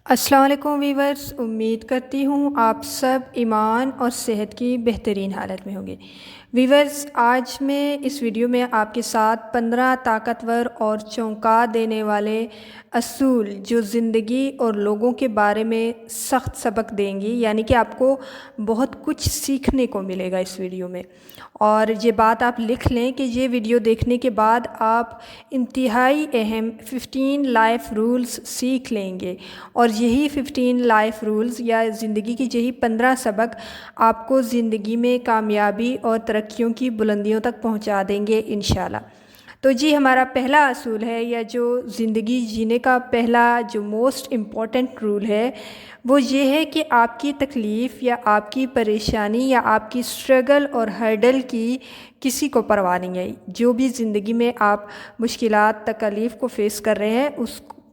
السلام علیکم ویورز، امید کرتی ہوں آپ سب ایمان اور صحت کی بہترین حالت میں ہوں گے۔ ویورز، آج میں اس ویڈیو میں آپ کے ساتھ 15 طاقتور اور چونکا دینے والے اصول جو زندگی اور لوگوں کے بارے میں سخت سبق دیں گی، یعنی کہ آپ کو بہت کچھ سیکھنے کو ملے گا اس ویڈیو میں۔ اور یہ بات آپ لکھ لیں کہ یہ ویڈیو دیکھنے کے بعد آپ انتہائی اہم 15 لائف رولز سیکھ لیں گے، اور یہی 15 لائف رولز یا زندگی کی یہی 15 سبق آپ کو زندگی میں کامیابی اور ترقیوں کی بلندیوں تک پہنچا دیں گے انشاءاللہ۔ تو جی، ہمارا پہلا اصول ہے، یا جو زندگی جینے کا پہلا جو موسٹ امپورٹنٹ رول ہے، وہ یہ ہے کہ آپ کی تکلیف یا آپ کی پریشانی یا آپ کی اسٹرگل اور ہرڈل کی کسی کو پرواہ نہیں ہے۔ جو بھی زندگی میں آپ مشکلات تکلیف کو فیس کر رہے ہیں،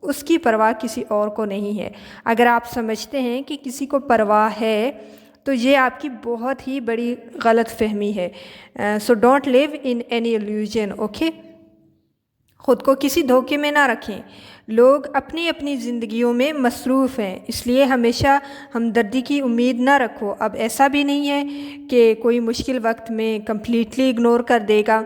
اس کی پرواہ کسی اور کو نہیں ہے۔ اگر آپ سمجھتے ہیں کہ کسی کو پرواہ ہے تو یہ آپ کی بہت ہی بڑی غلط فہمی ہے۔ So don't live in any illusion, okay? خود کو کسی دھوکے میں نہ رکھیں۔ لوگ اپنی اپنی زندگیوں میں مصروف ہیں، اس لیے ہمیشہ ہمدردی کی امید نہ رکھو۔ اب ایسا بھی نہیں ہے کہ کوئی مشکل وقت میں کمپلیٹلی اگنور کر دے گا،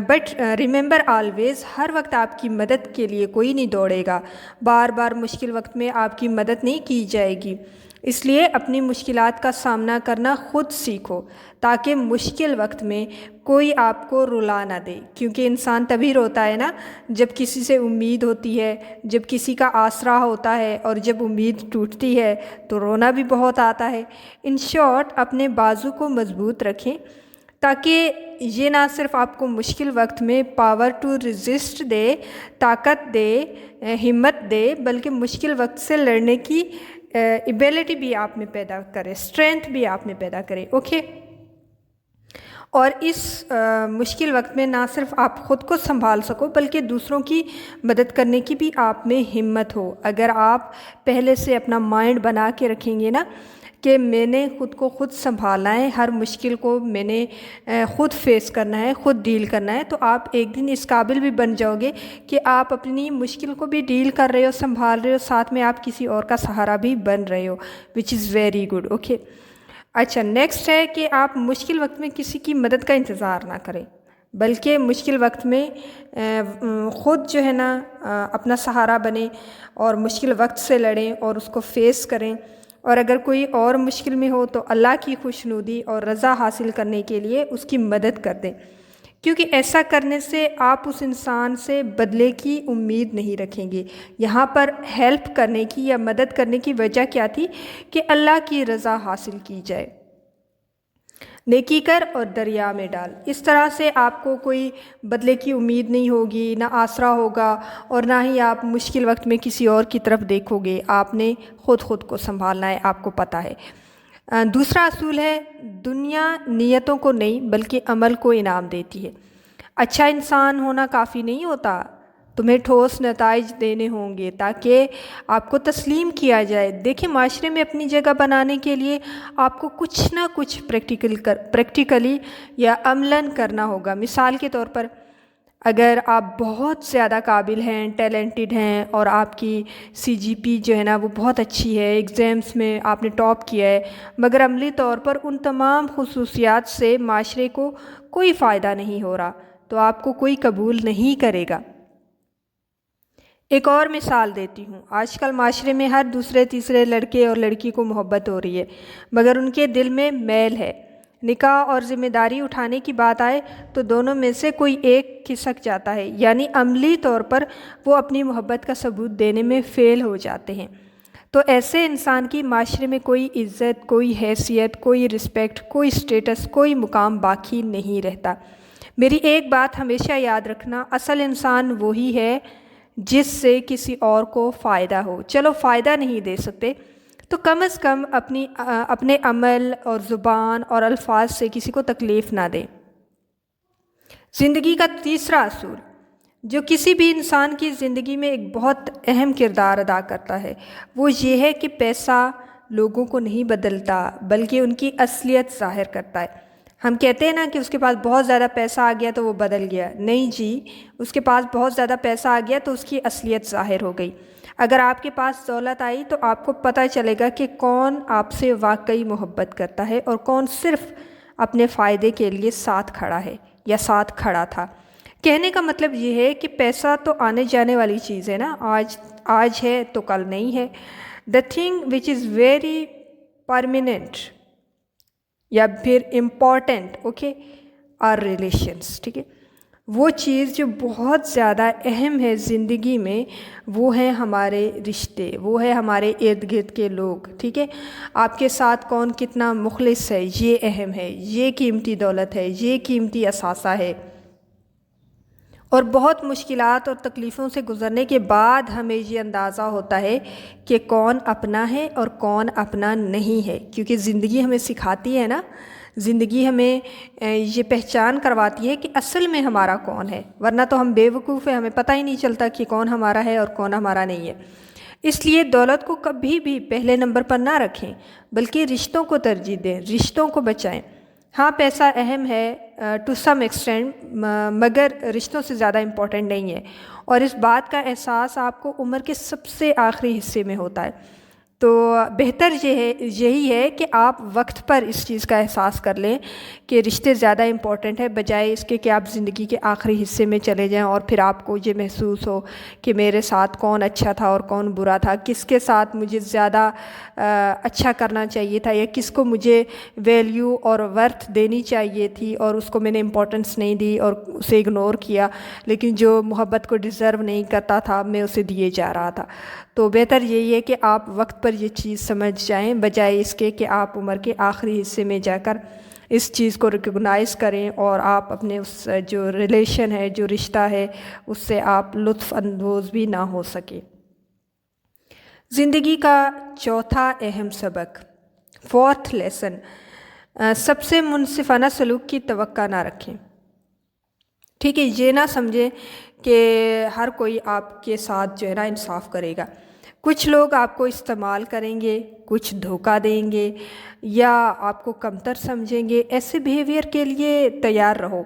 بٹ ریممبر آلویز، ہر وقت آپ کی مدد کے لیے کوئی نہیں دوڑے گا، بار بار مشکل وقت میں آپ کی مدد نہیں کی جائے گی۔ اس لیے اپنی مشکلات کا سامنا کرنا خود سیکھو، تاکہ مشکل وقت میں کوئی آپ کو رلا نہ دے، کیونکہ انسان تبھی روتا ہے نا جب کسی سے امید ہوتی ہے، جب کسی کا آسرا ہوتا ہے، اور جب امید ٹوٹتی ہے تو رونا بھی بہت آتا ہے۔ ان شارٹ، اپنے بازو کو مضبوط رکھیں، تاکہ یہ نہ صرف آپ کو مشکل وقت میں پاور ٹو ریزسٹ دے، طاقت دے، ہمت دے، بلکہ مشکل وقت سے لڑنے کی ایبیلٹی بھی آپ میں پیدا کرے، اسٹرینتھ بھی آپ میں پیدا کرے، اوکے؟ اور اس مشکل وقت میں نہ صرف آپ خود کو سنبھال سکو، بلکہ دوسروں کی مدد کرنے کی بھی آپ میں ہمت ہو۔ اگر آپ پہلے سے اپنا مائنڈ بنا کے رکھیں گے نا کہ میں نے خود کو خود سنبھالنا ہے، ہر مشکل کو میں نے خود فیس کرنا ہے، خود ڈیل کرنا ہے، تو آپ ایک دن اس قابل بھی بن جاؤ گے کہ آپ اپنی مشکل کو بھی ڈیل کر رہے ہو، سنبھال رہے ہو، ساتھ میں آپ کسی اور کا سہارا بھی بن رہے ہو، وچ از ویری گڈ، اوکے؟ اچھا، نیکسٹ ہے کہ آپ مشکل وقت میں کسی کی مدد کا انتظار نہ کریں، بلکہ مشکل وقت میں خود جو ہے نا اپنا سہارا بنیں اور مشکل وقت سے لڑیں اور اس کو فیس کریں۔ اور اگر کوئی اور مشکل میں ہو تو اللہ کی خوشنودی اور رضا حاصل کرنے کے لیے اس کی مدد کر دیں، کیونکہ ایسا کرنے سے آپ اس انسان سے بدلے کی امید نہیں رکھیں گے۔ یہاں پر ہیلپ کرنے کی یا مدد کرنے کی وجہ کیا تھی؟ کہ اللہ کی رضا حاصل کی جائے۔ نیکی کر اور دریا میں ڈال، اس طرح سے آپ کو کوئی بدلے کی امید نہیں ہوگی، نہ آسرا ہوگا، اور نہ ہی آپ مشکل وقت میں کسی اور کی طرف دیکھو گے۔ آپ نے خود کو سنبھالنا ہے، آپ کو پتہ ہے۔ دوسرا اصول ہے، دنیا نیتوں کو نہیں بلکہ عمل کو انعام دیتی ہے۔ اچھا انسان ہونا کافی نہیں ہوتا، تمہیں ٹھوس نتائج دینے ہوں گے تاکہ آپ کو تسلیم کیا جائے۔ دیکھیں، معاشرے میں اپنی جگہ بنانے کے لیے آپ کو کچھ نہ کچھ پریکٹیکلی یا عملاً کرنا ہوگا۔ مثال کے طور پر، اگر آپ بہت زیادہ قابل ہیں، ٹیلنٹڈ ہیں، اور آپ کی CGP جو ہے نا وہ بہت اچھی ہے، ایگزامس میں آپ نے ٹاپ کیا ہے، مگر عملی طور پر ان تمام خصوصیات سے معاشرے کو کوئی فائدہ نہیں ہو رہا، تو آپ کو کوئی قبول نہیں کرے گا۔ ایک اور مثال دیتی ہوں، آج کل معاشرے میں ہر دوسرے تیسرے لڑکے اور لڑکی کو محبت ہو رہی ہے، مگر ان کے دل میں میل ہے۔ نکاح اور ذمہ داری اٹھانے کی بات آئے تو دونوں میں سے کوئی ایک کھسک جاتا ہے، یعنی عملی طور پر وہ اپنی محبت کا ثبوت دینے میں فیل ہو جاتے ہیں۔ تو ایسے انسان کی معاشرے میں کوئی عزت، کوئی حیثیت، کوئی رسپیکٹ، کوئی سٹیٹس، کوئی مقام باقی نہیں رہتا۔ میری ایک بات ہمیشہ یاد رکھنا، اصل انسان وہی ہے جس سے کسی اور کو فائدہ ہو۔ چلو فائدہ نہیں دے سکتے تو کم از کم اپنے عمل اور زبان اور الفاظ سے کسی کو تکلیف نہ دیں۔ زندگی کا تیسرا اصول جو کسی بھی انسان کی زندگی میں ایک بہت اہم کردار ادا کرتا ہے، وہ یہ ہے کہ پیسہ لوگوں کو نہیں بدلتا بلکہ ان کی اصلیت ظاہر کرتا ہے۔ ہم کہتے ہیں نا کہ اس کے پاس بہت زیادہ پیسہ آ گیا تو وہ بدل گیا. نہیں جی، اس کے پاس بہت زیادہ پیسہ آ گیا تو اس کی اصلیت ظاہر ہو گئی. اگر آپ کے پاس دولت آئی تو آپ کو پتہ چلے گا کہ کون آپ سے واقعی محبت کرتا ہے اور کون صرف اپنے فائدے کے لیے ساتھ کھڑا ہے یا ساتھ کھڑا تھا. کہنے کا مطلب یہ ہے کہ پیسہ تو آنے جانے والی چیز ہے نا، آج ہے تو کل نہیں ہے. The thing which is very permanent یا پھر امپورٹنٹ، اوکے، آر ریلیشنس. ٹھیک ہے، وہ چیز جو بہت زیادہ اہم ہے زندگی میں وہ ہے ہمارے رشتے، وہ ہے ہمارے ارد گرد کے لوگ. ٹھیک ہے، آپ کے ساتھ کون کتنا مخلص ہے یہ اہم ہے، یہ قیمتی دولت ہے، یہ قیمتی اثاثہ ہے. اور بہت مشکلات اور تکلیفوں سے گزرنے کے بعد ہمیں یہ اندازہ ہوتا ہے کہ کون اپنا ہے اور کون اپنا نہیں ہے. کیونکہ زندگی ہمیں سکھاتی ہے نا، زندگی ہمیں یہ پہچان کرواتی ہے کہ اصل میں ہمارا کون ہے، ورنہ تو ہم بے وقوف ہیں، ہمیں پتہ ہی نہیں چلتا کہ کون ہمارا ہے اور کون ہمارا نہیں ہے. اس لیے دولت کو کبھی بھی پہلے نمبر پر نہ رکھیں، بلکہ رشتوں کو ترجیح دیں، رشتوں کو بچائیں. ہاں، پیسہ اہم ہے ٹو سم ایکسٹینٹ، مگر رشتوں سے زیادہ امپورٹنٹ نہیں ہے. اور اس بات کا احساس آپ کو عمر کے سب سے آخری حصے میں ہوتا ہے. تو بہتر یہی ہے کہ آپ وقت پر اس چیز کا احساس کر لیں کہ رشتے زیادہ امپورٹنٹ ہے، بجائے اس کے کہ آپ زندگی کے آخری حصے میں چلے جائیں اور پھر آپ کو یہ محسوس ہو کہ میرے ساتھ کون اچھا تھا اور کون برا تھا، کس کے ساتھ مجھے زیادہ اچھا کرنا چاہیے تھا یا کس کو مجھے ویلیو اور ورتھ دینی چاہیے تھی اور اس کو میں نے امپورٹنس نہیں دی اور اسے اگنور کیا، لیکن جو محبت کو ڈیزرو نہیں کرتا تھا میں اسے دیے جا رہا تھا. تو بہتر یہی ہے کہ آپ وقت پر یہ چیز سمجھ جائیں، بجائے اس کے کہ آپ عمر کے آخری حصے میں جا کر اس چیز کو ریکگنائز کریں اور آپ اپنے اس جو ریلیشن ہے، جو رشتہ ہے، اس سے آپ لطف اندوز بھی نہ ہو سکے. زندگی کا چوتھا اہم سبق، فورتھ لیسن، سب سے منصفانہ سلوک کی توقع نہ رکھیں. ٹھیک ہے، یہ نہ سمجھیں کہ ہر کوئی آپ کے ساتھ جو ہے نا انصاف کرے گا. کچھ لوگ آپ کو استعمال کریں گے، کچھ دھوکہ دیں گے یا آپ کو کمتر سمجھیں گے. ایسے بیہیویئر کے لیے تیار رہو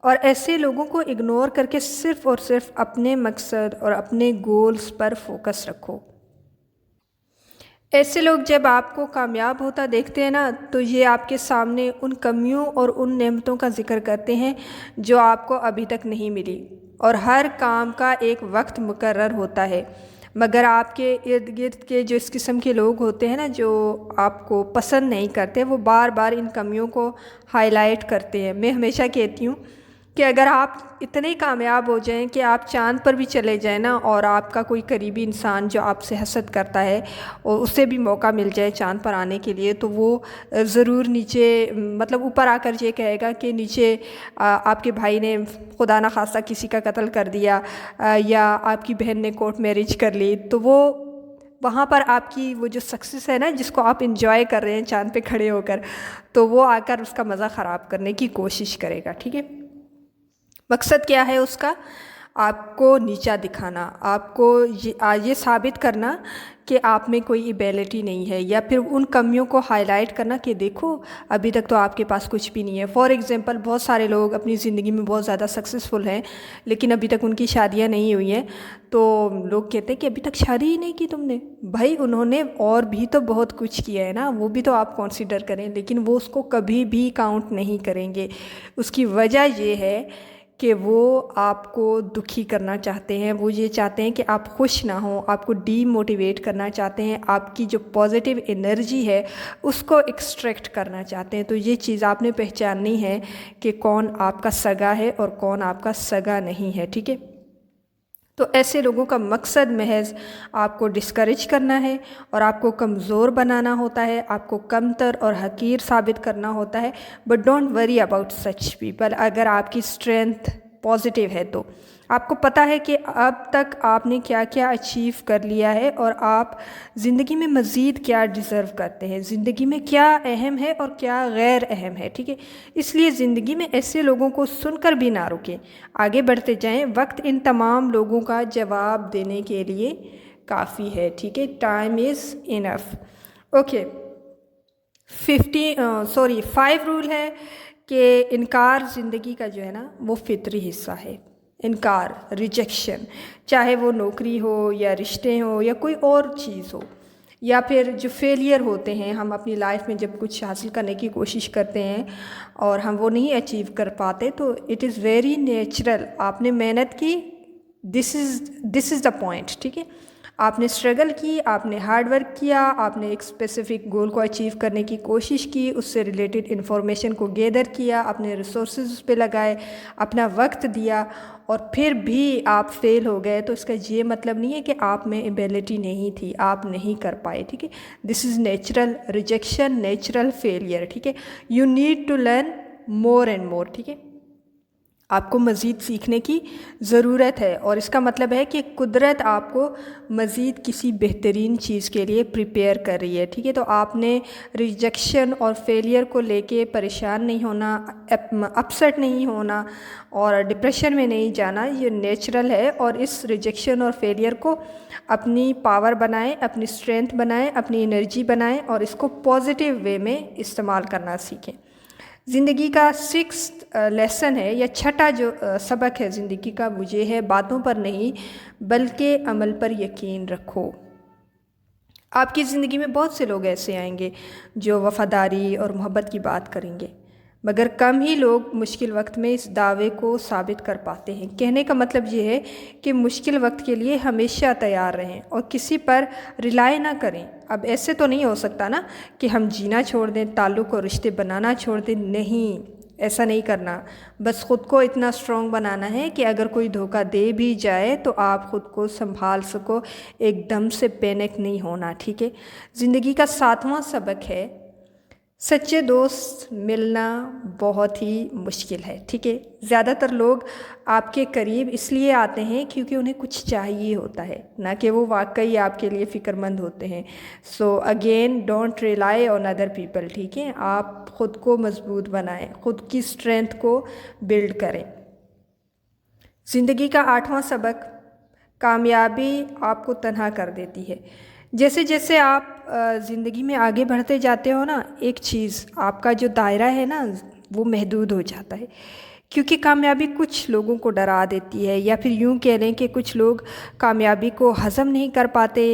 اور ایسے لوگوں کو اگنور کر کے صرف اور صرف اپنے مقصد اور اپنے گولز پر فوکس رکھو. ایسے لوگ جب آپ کو کامیاب ہوتا دیکھتے ہیں نا تو یہ آپ کے سامنے ان کمیوں اور ان نعمتوں کا ذکر کرتے ہیں جو آپ کو ابھی تک نہیں ملی. اور ہر کام کا ایک وقت مقرر ہوتا ہے، مگر آپ کے ارد گرد کے جو اس قسم کے لوگ ہوتے ہیں نا جو آپ کو پسند نہیں کرتے، وہ بار بار ان کمیوں کو ہائی لائٹ کرتے ہیں. میں ہمیشہ کہتی ہوں کہ اگر آپ اتنے کامیاب ہو جائیں کہ آپ چاند پر بھی چلے جائیں نا اور آپ کا کوئی قریبی انسان جو آپ سے حسد کرتا ہے اور اسے بھی موقع مل جائے چاند پر آنے کے لیے، تو وہ ضرور نیچے مطلب اوپر آ کر یہ کہے گا کہ نیچے آپ کے بھائی نے خدا نخواستہ کسی کا قتل کر دیا یا آپ کی بہن نے کورٹ میرج کر لی. تو وہ وہاں پر آپ کی وہ جو سکسیس ہے نا جس کو آپ انجوائے کر رہے ہیں چاند پہ کھڑے ہو کر، تو وہ آ کر اس کا مزہ خراب کرنے کی کوشش کرے گا. ٹھیک ہے، مقصد کیا ہے اس کا؟ آپ کو نیچا دکھانا، آپ کو یہ ثابت کرنا کہ آپ میں کوئی ایبیلٹی نہیں ہے، یا پھر ان کمیوں کو ہائی لائٹ کرنا کہ دیکھو ابھی تک تو آپ کے پاس کچھ بھی نہیں ہے. فار ایگزامپل، بہت سارے لوگ اپنی زندگی میں بہت زیادہ سکسیزفل ہیں لیکن ابھی تک ان کی شادیاں نہیں ہوئی ہیں. تو لوگ کہتے ہیں کہ ابھی تک شادی ہی نہیں کی تم نے. بھائی انہوں نے اور بھی تو بہت کچھ کیا ہے نا، وہ بھی تو آپ کنسیڈر کریں، لیکن وہ اس کو کبھی بھی کاؤنٹ نہیں کریں گے. اس کی وجہ یہ ہے کہ وہ آپ کو دکھی کرنا چاہتے ہیں، وہ یہ چاہتے ہیں کہ آپ خوش نہ ہوں، آپ کو ڈی موٹیویٹ کرنا چاہتے ہیں، آپ کی جو پازیٹیو انرجی ہے اس کو ایکسٹریکٹ کرنا چاہتے ہیں. تو یہ چیز آپ نے پہچاننی ہے کہ کون آپ کا سگا ہے اور کون آپ کا سگا نہیں ہے. ٹھیک ہے، تو ایسے لوگوں کا مقصد محض آپ کو ڈسکریج کرنا ہے اور آپ کو کمزور بنانا ہوتا ہے، آپ کو کمتر اور حقیر ثابت کرنا ہوتا ہے. But don't worry about such people. اگر آپ کی اسٹرینتھ پازیٹیو ہے تو آپ کو پتہ ہے کہ اب تک آپ نے کیا کیا اچیو کر لیا ہے اور آپ زندگی میں مزید کیا ڈیزرو کرتے ہیں، زندگی میں کیا اہم ہے اور کیا غیر اہم ہے. ٹھیک ہے، اس لیے زندگی میں ایسے لوگوں کو سن کر بھی نہ رکیں، آگے بڑھتے جائیں. وقت ان تمام لوگوں کا جواب دینے کے لیے کافی ہے. ٹھیک ہے، time is enough. Okay, 5 rule ہے کہ انکار زندگی کا جو ہے نا وہ فطری حصہ ہے۔ انکار، ریجیکشن، چاہے وہ نوکری ہو یا رشتے ہوں یا کوئی اور چیز ہو، یا پھر جو فیلئر ہوتے ہیں، ہم اپنی لائف میں جب کچھ حاصل کرنے کی کوشش کرتے ہیں اور ہم وہ نہیں اچیو کر پاتے، تو اٹ از ویری نیچرل۔ آپ نے محنت کی، دس از دا پوائنٹ، ٹھیک ہے۔ آپ نے اسٹرگل کی، آپ نے ہارڈ ورک کیا، آپ نے ایک اسپیسیفک گول کو اچیو کرنے کی کوشش کی، اس سے ریلیٹڈ انفارمیشن کو گیدر کیا، اپنے ریسورسز اس پہ لگائے، اپنا وقت دیا، اور پھر بھی آپ فیل ہو گئے، تو اس کا یہ مطلب نہیں ہے کہ آپ میں ایبیلٹی نہیں تھی، آپ نہیں کر پائے، ٹھیک ہے۔ This is natural rejection, natural failure, ٹھیک ہے۔ You need to learn more and more, ٹھیک ہے۔ آپ کو مزید سیکھنے کی ضرورت ہے، اور اس کا مطلب ہے کہ قدرت آپ کو مزید کسی بہترین چیز کے لیے پریپیئر کر رہی ہے، ٹھیک ہے۔ تو آپ نے ریجیکشن اور فیلئر کو لے کے پریشان نہیں ہونا، اپسیٹ نہیں ہونا اور ڈپریشن میں نہیں جانا، یہ نیچرل ہے۔ اور اس ریجیکشن اور فیلئر کو اپنی پاور بنائیں، اپنی اسٹرینتھ بنائیں، اپنی انرجی بنائیں، اور اس کو پازیٹیو وے میں استعمال کرنا سیکھیں۔ زندگی کا 6th لیسن ہے، یا چھٹا جو سبق ہے زندگی کا، وہ یہ ہے: باتوں پر نہیں بلکہ عمل پر یقین رکھو۔ آپ کی زندگی میں بہت سے لوگ ایسے آئیں گے جو وفاداری اور محبت کی بات کریں گے، مگر کم ہی لوگ مشکل وقت میں اس دعوے کو ثابت کر پاتے ہیں۔ کہنے کا مطلب یہ ہے کہ مشکل وقت کے لیے ہمیشہ تیار رہیں اور کسی پر ریلائی نہ کریں۔ اب ایسے تو نہیں ہو سکتا نا کہ ہم جینا چھوڑ دیں، تعلق اور رشتے بنانا چھوڑ دیں، نہیں، ایسا نہیں کرنا۔ بس خود کو اتنا اسٹرانگ بنانا ہے کہ اگر کوئی دھوکہ دے بھی جائے تو آپ خود کو سنبھال سکو، ایک دم سے پینک نہیں ہونا، ٹھیک ہے۔ زندگی کا 7واں سبق ہے: سچے دوست ملنا بہت ہی مشکل ہے، ٹھیک ہے۔ زیادہ تر لوگ آپ کے قریب اس لیے آتے ہیں کیونکہ انہیں کچھ چاہیے ہوتا ہے، نہ کہ وہ واقعی آپ کے لیے فکر مند ہوتے ہیں۔ So again don't rely on other people, ٹھیک ہے۔ آپ خود کو مضبوط بنائیں، خود کی اسٹرینتھ کو بلڈ کریں۔ زندگی کا 8واں سبق: کامیابی آپ کو تنہا کر دیتی ہے۔ جیسے جیسے آپ زندگی میں آگے بڑھتے جاتے ہو نا، ایک چیز، آپ کا جو دائرہ ہے نا وہ محدود ہو جاتا ہے، کیونکہ کامیابی کچھ لوگوں کو ڈرا دیتی ہے، یا پھر یوں کہہ لیں کہ کچھ لوگ کامیابی کو ہضم نہیں کر پاتے،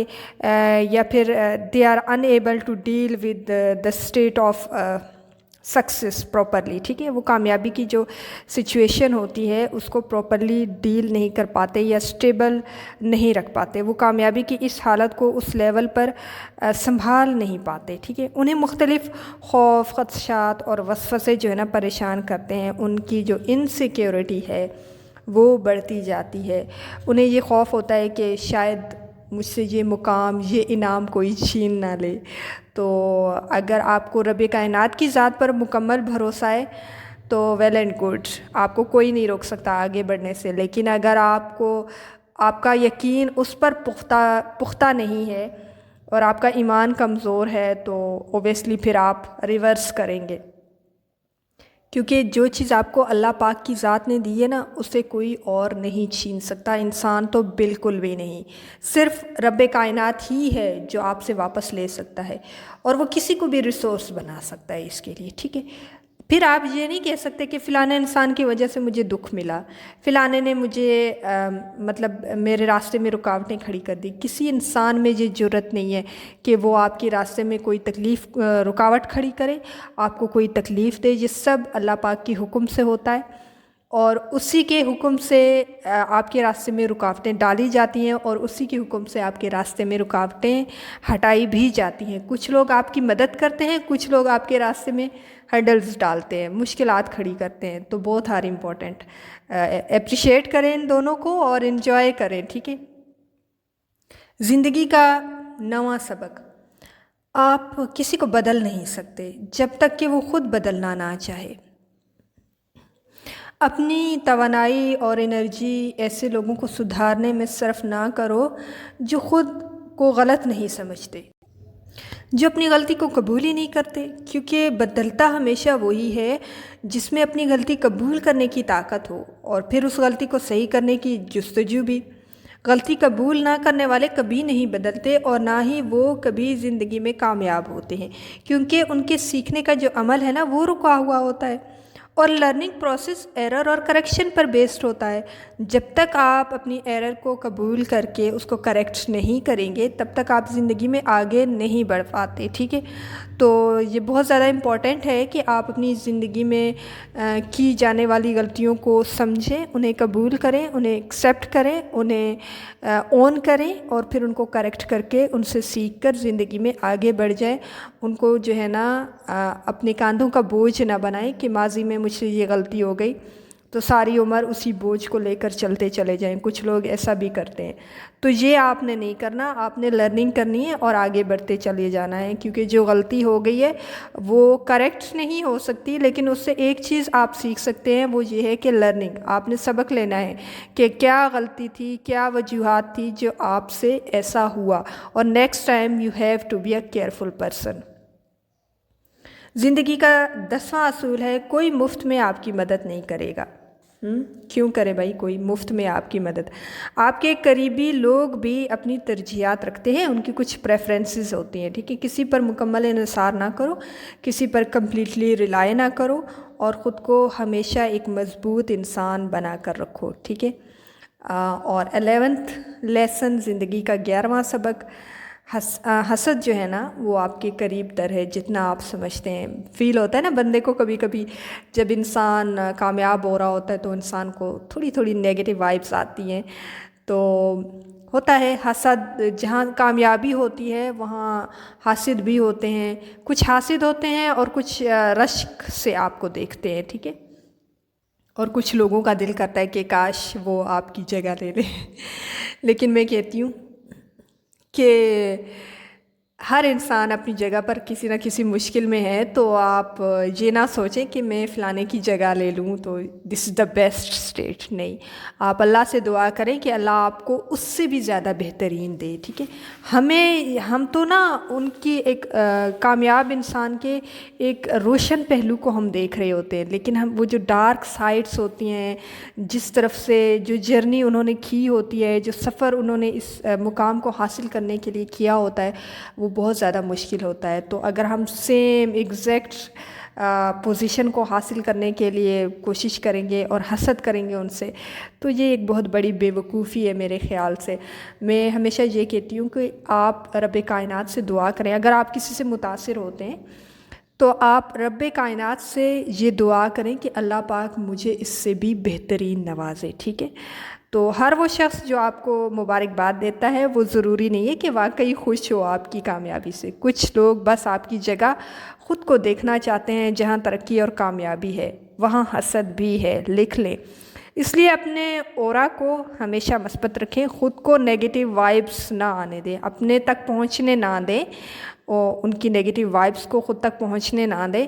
یا پھر they are unable to deal with the state of success properly, ٹھیک ہے۔ وہ کامیابی کی جو سچویشن ہوتی ہے اس کو پراپرلی ڈیل نہیں کر پاتے یا اسٹیبل نہیں رکھ پاتے، وہ کامیابی کی اس حالت کو اس لیول پر سنبھال نہیں پاتے، ٹھیک ہے۔ انہیں مختلف خوف، خدشات اور وسوسے جو ہے نا پریشان کرتے ہیں، ان کی جو انسیکیورٹی ہے وہ بڑھتی جاتی ہے۔ انہیں یہ خوف ہوتا ہے کہ شاید مجھ سے یہ مقام، یہ انعام کوئی چھین نہ لے۔ تو اگر آپ کو رب کائنات کی ذات پر مکمل بھروسہ ہے تو ویل اینڈ گڈ، آپ کو کوئی نہیں روک سکتا آگے بڑھنے سے۔ لیکن اگر آپ کا یقین اس پر پختہ نہیں ہے اور آپ کا ایمان کمزور ہے تو اوبیسلی پھر آپ ریورس کریں گے، کیونکہ جو چیز آپ کو اللہ پاک کی ذات نے دی ہے نا اسے کوئی اور نہیں چھین سکتا، انسان تو بالکل بھی نہیں۔ صرف رب کائنات ہی ہے جو آپ سے واپس لے سکتا ہے، اور وہ کسی کو بھی ریسورس بنا سکتا ہے اس کے لیے، ٹھیک ہے۔ پھر آپ یہ نہیں کہہ سکتے کہ فلاں انسان کی وجہ سے مجھے دکھ ملا، فلاں نے مجھے مطلب میرے راستے میں رکاوٹیں کھڑی کر دی۔ کسی انسان میں یہ جرأت نہیں ہے کہ وہ آپ کے راستے میں کوئی رکاوٹ کھڑی کرے، آپ کو کوئی تکلیف دے۔ یہ سب اللہ پاک کے حکم سے ہوتا ہے، اور اسی کے حکم سے آپ کے راستے میں رکاوٹیں ڈالی جاتی ہیں، اور اسی کے حکم سے آپ کے راستے میں رکاوٹیں ہٹائی بھی جاتی ہیں۔ کچھ لوگ آپ کی مدد کرتے ہیں، کچھ لوگ آپ کے راستے میں ہرڈلز ڈالتے ہیں، مشکلات کھڑی کرتے ہیں۔ تو بہت آر امپورٹنٹ، اپریشیٹ کریں ان دونوں کو اور انجوائے کریں، ٹھیک ہے۔ زندگی کا 9واں سبق: آپ کسی کو بدل نہیں سکتے جب تک کہ وہ خود بدلنا نہ چاہے۔ اپنی توانائی اور انرجی ایسے لوگوں کو سدھارنے میں صرف نہ کرو جو خود کو غلط نہیں سمجھتے، جو اپنی غلطی کو قبول ہی نہیں کرتے، کیونکہ بدلتا ہمیشہ وہی ہے جس میں اپنی غلطی قبول کرنے کی طاقت ہو اور پھر اس غلطی کو صحیح کرنے کی جستجو بھی۔ غلطی قبول نہ کرنے والے کبھی نہیں بدلتے، اور نہ ہی وہ کبھی زندگی میں کامیاب ہوتے ہیں، کیونکہ ان کے سیکھنے کا جو عمل ہے نا وہ رکا ہوا ہوتا ہے، اور لرننگ پروسیس ایرر اور کریکشن پر بیسڈ ہوتا ہے. جب تک آپ اپنی ایرر کو قبول کر کے اس کو کریکٹ نہیں کریں گے تب تک آپ زندگی میں آگے نہیں بڑھ پاتے. ٹھیک ہے، تو یہ بہت زیادہ امپورٹنٹ ہے کہ آپ اپنی زندگی میں کی جانے والی غلطیوں کو سمجھیں، انہیں قبول کریں، انہیں ایکسیپٹ کریں، انہیں اون کریں اور پھر ان کو کریکٹ کر کے ان سے سیکھ کر زندگی میں آگے بڑھ جائیں. ان کو جو ہے نا اپنے کاندھوں کا بوجھ نہ بنائیں کہ ماضی میں مجھ سے یہ غلطی ہو گئی تو ساری عمر اسی بوجھ کو لے کر چلتے چلے جائیں. کچھ لوگ ایسا بھی کرتے ہیں. تو یہ آپ نے نہیں کرنا، آپ نے لرننگ کرنی ہے اور آگے بڑھتے چلے جانا ہے، کیونکہ جو غلطی ہو گئی ہے وہ کریکٹ نہیں ہو سکتی، لیکن اس سے ایک چیز آپ سیکھ سکتے ہیں، وہ یہ ہے کہ لرننگ. آپ نے سبق لینا ہے کہ کیا غلطی تھی، کیا وجوہات تھی جو آپ سے ایسا ہوا، اور next time you have to be a careful person. زندگی کا 10واں اصول ہے، کوئی مفت میں آپ کی مدد نہیں کرے گا. کیوں کرے بھائی کوئی مفت میں آپ کی مدد؟ آپ کے قریبی لوگ بھی اپنی ترجیحات رکھتے ہیں، ان کی کچھ پریفرنسز ہوتی ہیں. ٹھیک ہے، کسی پر مکمل انحصار نہ کرو، کسی پر کمپلیٹلی ریلائی نہ کرو، اور خود کو ہمیشہ ایک مضبوط انسان بنا کر رکھو. ٹھیک ہے. اور 11th لیسن، زندگی کا 11واں سبق، حسد جو ہے نا وہ آپ کے قریب تر ہے جتنا آپ سمجھتے ہیں. فیل ہوتا ہے نا بندے کو کبھی کبھی، جب انسان کامیاب ہو رہا ہوتا ہے تو انسان کو تھوڑی تھوڑی نیگیٹو وائبس آتی ہیں. تو ہوتا ہے حسد، جہاں کامیابی ہوتی ہے وہاں حاسد بھی ہوتے ہیں. کچھ حاسد ہوتے ہیں اور کچھ رشک سے آپ کو دیکھتے ہیں. ٹھیک ہے، اور کچھ لوگوں کا دل کرتا ہے کہ کاش وہ آپ کی جگہ لے لیں. لیکن میں کہتی ہوں کہ ہر انسان اپنی جگہ پر کسی نہ کسی مشکل میں ہے، تو آپ یہ نہ سوچیں کہ میں فلانے کی جگہ لے لوں تو دس از دا بیسٹ اسٹیٹ. نہیں، آپ اللہ سے دعا کریں کہ اللہ آپ کو اس سے بھی زیادہ بہترین دے. ٹھیک ہے، ہم تو نا ان کی ایک کامیاب انسان کے ایک روشن پہلو کو ہم دیکھ رہے ہوتے ہیں، لیکن ہم وہ جو ڈارک سائڈس ہوتی ہیں، جس طرف سے جو جرنی انہوں نے کی ہوتی ہے، جو سفر انہوں نے اس مقام کو حاصل کرنے کے لیے کیا ہوتا ہے، وہ بہت زیادہ مشکل ہوتا ہے. تو اگر ہم سیم ایگزیکٹ پوزیشن کو حاصل کرنے کے لیے کوشش کریں گے اور حسد کریں گے ان سے، تو یہ ایک بہت بڑی بے وقوفی ہے میرے خیال سے. میں ہمیشہ یہ کہتی ہوں کہ آپ رب کائنات سے دعا کریں. اگر آپ کسی سے متاثر ہوتے ہیں تو آپ رب کائنات سے یہ دعا کریں کہ اللہ پاک مجھے اس سے بھی بہترین نوازے. ٹھیک ہے، تو ہر وہ شخص جو آپ کو مبارکباد دیتا ہے وہ ضروری نہیں ہے کہ واقعی خوش ہو آپ کی کامیابی سے. کچھ لوگ بس آپ کی جگہ خود کو دیکھنا چاہتے ہیں، جہاں ترقی اور کامیابی ہے وہاں حسد بھی ہے. لکھ لیں. اس لیے اپنے اورا کو ہمیشہ مثبت رکھیں، خود کو نیگیٹو وائبس نہ آنے دیں، اپنے تک پہنچنے نہ دیں، اور ان کی نیگیٹو وائبس کو خود تک پہنچنے نہ دیں،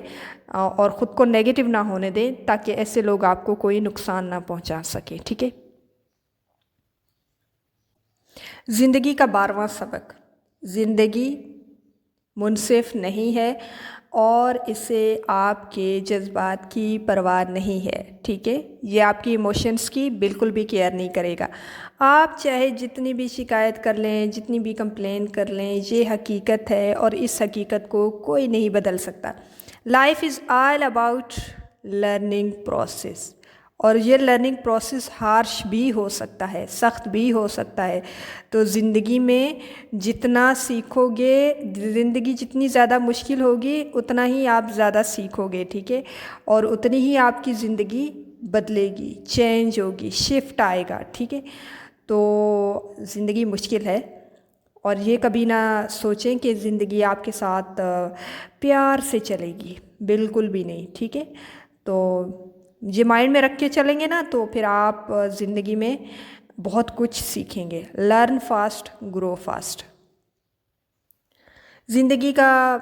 اور خود کو نیگیٹو نہ ہونے دیں تاکہ ایسے لوگ آپ کو کوئی نقصان نہ پہنچا سکیں. ٹھیک ہے. زندگی کا 12واں سبق، زندگی منصف نہیں ہے اور اسے آپ کے جذبات کی پرواہ نہیں ہے. ٹھیک ہے، یہ آپ کی ایموشنز کی بالکل بھی کیئر نہیں کرے گا. آپ چاہے جتنی بھی شکایت کر لیں، جتنی بھی کمپلین کر لیں، یہ حقیقت ہے اور اس حقیقت کو کوئی نہیں بدل سکتا. Life is all about learning process, اور یہ لرننگ پروسیس ہارش بھی ہو سکتا ہے، سخت بھی ہو سکتا ہے. تو زندگی میں جتنا سیکھو گے، زندگی جتنی زیادہ مشکل ہوگی اتنا ہی آپ زیادہ سیکھو گے. ٹھیک ہے، اور اتنی ہی آپ کی زندگی بدلے گی، چینج ہوگی، شفٹ آئے گا. ٹھیک ہے، تو زندگی مشکل ہے، اور یہ کبھی نہ سوچیں کہ زندگی آپ کے ساتھ پیار سے چلے گی، بالکل بھی نہیں. ٹھیک ہے، تو یہ مائنڈ میں رکھ کے چلیں گے نا تو پھر آپ زندگی میں بہت کچھ سیکھیں گے. لرن فاسٹ، گرو فاسٹ. زندگی کا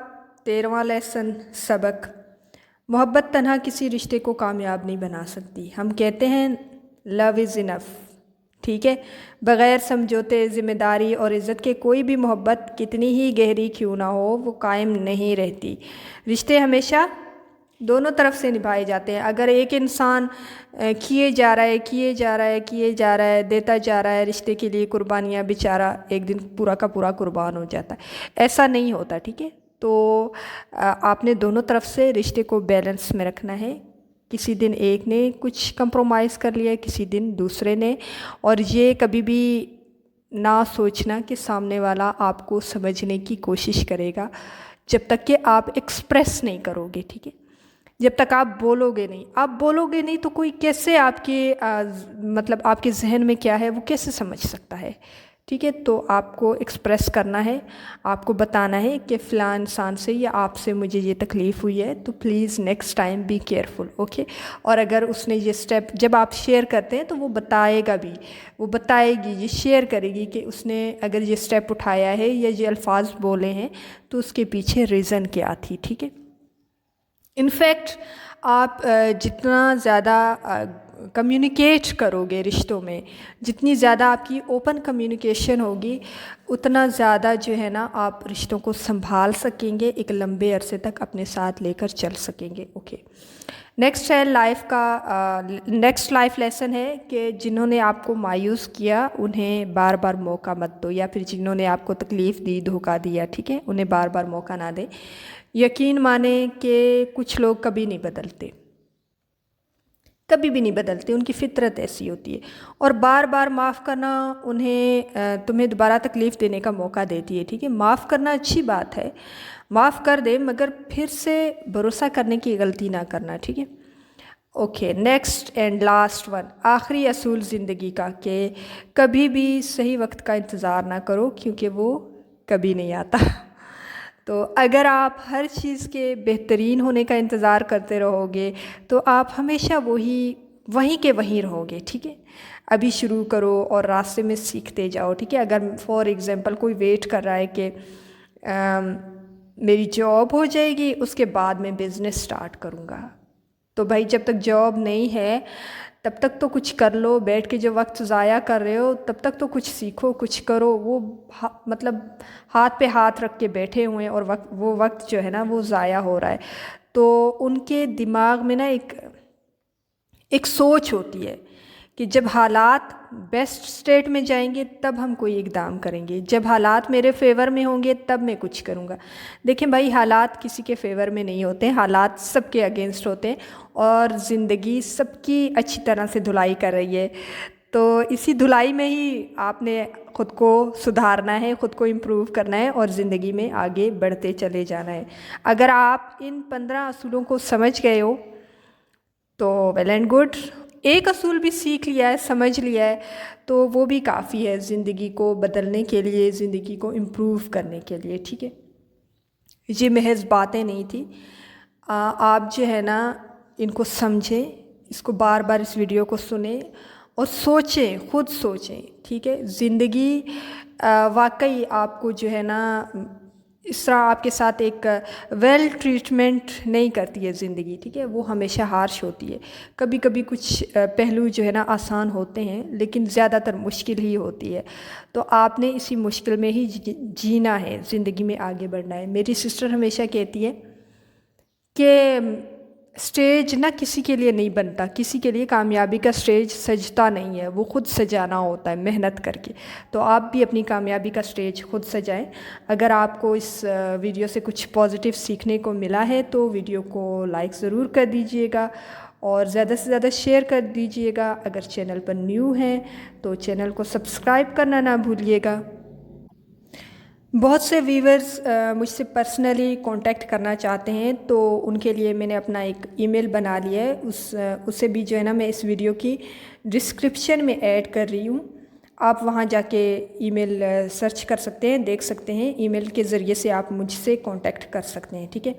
13واں لیسن، سبق، محبت تنہا کسی رشتے کو کامیاب نہیں بنا سکتی. ہم کہتے ہیں لو از انف. ٹھیک ہے، بغیر سمجھوتے، ذمہ داری اور عزت کے کوئی بھی محبت کتنی ہی گہری کیوں نہ ہو وہ قائم نہیں رہتی. رشتے ہمیشہ دونوں طرف سے نبھائے جاتے ہیں. اگر ایک انسان کیے جا رہا ہے، دیتا جا رہا ہے رشتے کے لیے قربانیاں، بیچارہ ایک دن پورا کا پورا قربان ہو جاتا ہے. ایسا نہیں ہوتا. ٹھیک ہے، تو آپ نے دونوں طرف سے رشتے کو بیلنس میں رکھنا ہے. کسی دن ایک نے کچھ کمپرومائز کر لیا، کسی دن دوسرے نے، اور یہ کبھی بھی نہ سوچنا کہ سامنے والا آپ کو سمجھنے کی کوشش کرے گا جب تک کہ آپ ایکسپریس نہیں کرو گے، ٹھیک ہے؟ جب تک آپ بولو گے نہیں تو کوئی کیسے آپ کے مطلب آپ کے ذہن میں کیا ہے وہ کیسے سمجھ سکتا ہے، ٹھیک ہے؟ تو آپ کو ایکسپریس کرنا ہے، آپ کو بتانا ہے کہ فلاں انسان سے یا آپ سے مجھے یہ تکلیف ہوئی ہے، تو please next time be careful, okay? اور اگر اس نے یہ اسٹیپ جب آپ شیئر کرتے ہیں تو وہ بتائے گا بھی، وہ بتائے گی، یہ شیئر کرے گی کہ اس نے اگر یہ اسٹیپ اٹھایا ہے یا یہ الفاظ بولے ہیں تو اس کے پیچھے ریزن کیا تھی، ٹھیک ہے؟ انفیکٹ آپ جتنا زیادہ کمیونیکیٹ کرو گے رشتوں میں، جتنی زیادہ آپ کی اوپن کمیونیکیشن ہوگی، اتنا زیادہ جو ہے نا آپ رشتوں کو سنبھال سکیں گے، ایک لمبے عرصے تک اپنے ساتھ لے کر چل سکیں گے، اوکے؟ نیکسٹ لائف لیسن ہے کہ جنہوں نے آپ کو مایوس کیا انہیں بار بار موقع مت دو، یا پھر جنہوں نے آپ کو تکلیف دی، دھوکہ دیا، ٹھیک ہے، انہیں بار بار موقع نہ دیں۔ یقین مانیں کہ کچھ لوگ کبھی نہیں بدلتے، کبھی بھی نہیں بدلتے، ان کی فطرت ایسی ہوتی ہے، اور بار بار معاف کرنا تمہیں دوبارہ تکلیف دینے کا موقع دیتی ہے، ٹھیک ہے؟ معاف کرنا اچھی بات ہے، معاف کر دے، مگر پھر سے بھروسہ کرنے کی غلطی نہ کرنا، ٹھیک ہے؟ Okay, next and last one, آخری اصول زندگی کا، کہ کبھی بھی صحیح وقت کا انتظار نہ کرو کیونکہ وہ کبھی نہیں آتا۔ تو اگر آپ ہر چیز کے بہترین ہونے کا انتظار کرتے رہو گے تو آپ ہمیشہ وہیں کے وہیں رہو گے، ٹھیک ہے؟ ابھی شروع کرو اور راستے میں سیکھتے جاؤ، ٹھیک ہے؟ اگر فار ایگزامپل کوئی ویٹ کر رہا ہے کہ میری جاب ہو جائے گی اس کے بعد میں بزنس سٹارٹ کروں گا، تو بھائی جب تک جاب نہیں ہے تب تک تو کچھ کر لو، بیٹھ کے جو وقت ضائع کر رہے ہو تب تک تو کچھ سیکھو، کچھ کرو۔ وہ مطلب ہاتھ پہ ہاتھ رکھ کے بیٹھے ہوئے ہیں اور وہ وقت جو ہے نا وہ ضائع ہو رہا ہے۔ تو ان کے دماغ میں نا ایک سوچ ہوتی ہے کہ جب حالات بیسٹ سٹیٹ میں جائیں گے تب ہم کوئی اقدام کریں گے، جب حالات میرے فیور میں ہوں گے تب میں کچھ کروں گا۔ دیکھیں بھائی، حالات کسی کے فیور میں نہیں ہوتے، حالات سب کے اگینسٹ ہوتے ہیں، اور زندگی سب کی اچھی طرح سے دھلائی کر رہی ہے۔ تو اسی دھلائی میں ہی آپ نے خود کو سدھارنا ہے، خود کو امپروو کرنا ہے اور زندگی میں آگے بڑھتے چلے جانا ہے۔ اگر آپ ان 15 اصولوں کو سمجھ گئے ہو تو ویل اینڈ گڈ، ایک اصول بھی سیکھ لیا ہے، سمجھ لیا ہے تو وہ بھی کافی ہے زندگی کو بدلنے کے لیے، زندگی کو امپروو کرنے کے لیے، ٹھیک ہے؟ یہ محض باتیں نہیں تھی، آپ جو ہے نا ان کو سمجھیں، اس کو بار بار اس ویڈیو کو سنیں اور سوچیں، خود سوچیں، ٹھیک ہے؟ زندگی واقعی آپ کو جو ہے نا اس طرح آپ کے ساتھ ایک ویل ٹریٹمنٹ نہیں کرتی ہے زندگی، ٹھیک ہے؟ وہ ہمیشہ ہارش ہوتی ہے۔ کبھی کبھی کچھ پہلو جو ہے نا آسان ہوتے ہیں لیکن زیادہ تر مشکل ہی ہوتی ہے، تو آپ نے اسی مشکل میں ہی جینا ہے، زندگی میں آگے بڑھنا ہے۔ میری سسٹر ہمیشہ کہتی ہے کہ سٹیج نہ کسی کے لیے نہیں بنتا، کسی کے لیے کامیابی کا سٹیج سجتا نہیں ہے، وہ خود سجانا ہوتا ہے محنت کر کے۔ تو آپ بھی اپنی کامیابی کا سٹیج خود سجائیں۔ اگر آپ کو اس ویڈیو سے کچھ پازیٹیو سیکھنے کو ملا ہے تو ویڈیو کو لائک ضرور کر دیجئے گا اور زیادہ سے زیادہ شیئر کر دیجئے گا۔ اگر چینل پر نیو ہیں تو چینل کو سبسکرائب کرنا نہ بھولیے گا۔ بہت سے ویورز مجھ سے پرسنلی کانٹیکٹ کرنا چاہتے ہیں تو ان کے لیے میں نے اپنا ایک ای میل بنا لیا ہے، اسے بھی جو ہے نا میں اس ویڈیو کی ڈسکرپشن میں ایڈ کر رہی ہوں۔ آپ وہاں جا کے ای میل سرچ کر سکتے ہیں، دیکھ سکتے ہیں، ای میل کے ذریعے سے آپ مجھ سے کانٹیکٹ کر سکتے ہیں، ٹھیک ہے؟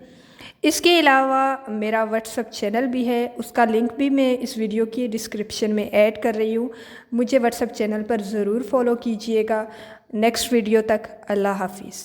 اس کے علاوہ میرا واٹس ایپ چینل بھی ہے، اس کا لنک بھی میں اس ویڈیو کی ڈسکرپشن میں ایڈ کر رہی ہوں۔ مجھے واٹس ایپ چینل پر ضرور فالو کیجئے گا۔ نیکسٹ ویڈیو تک اللہ حافظ۔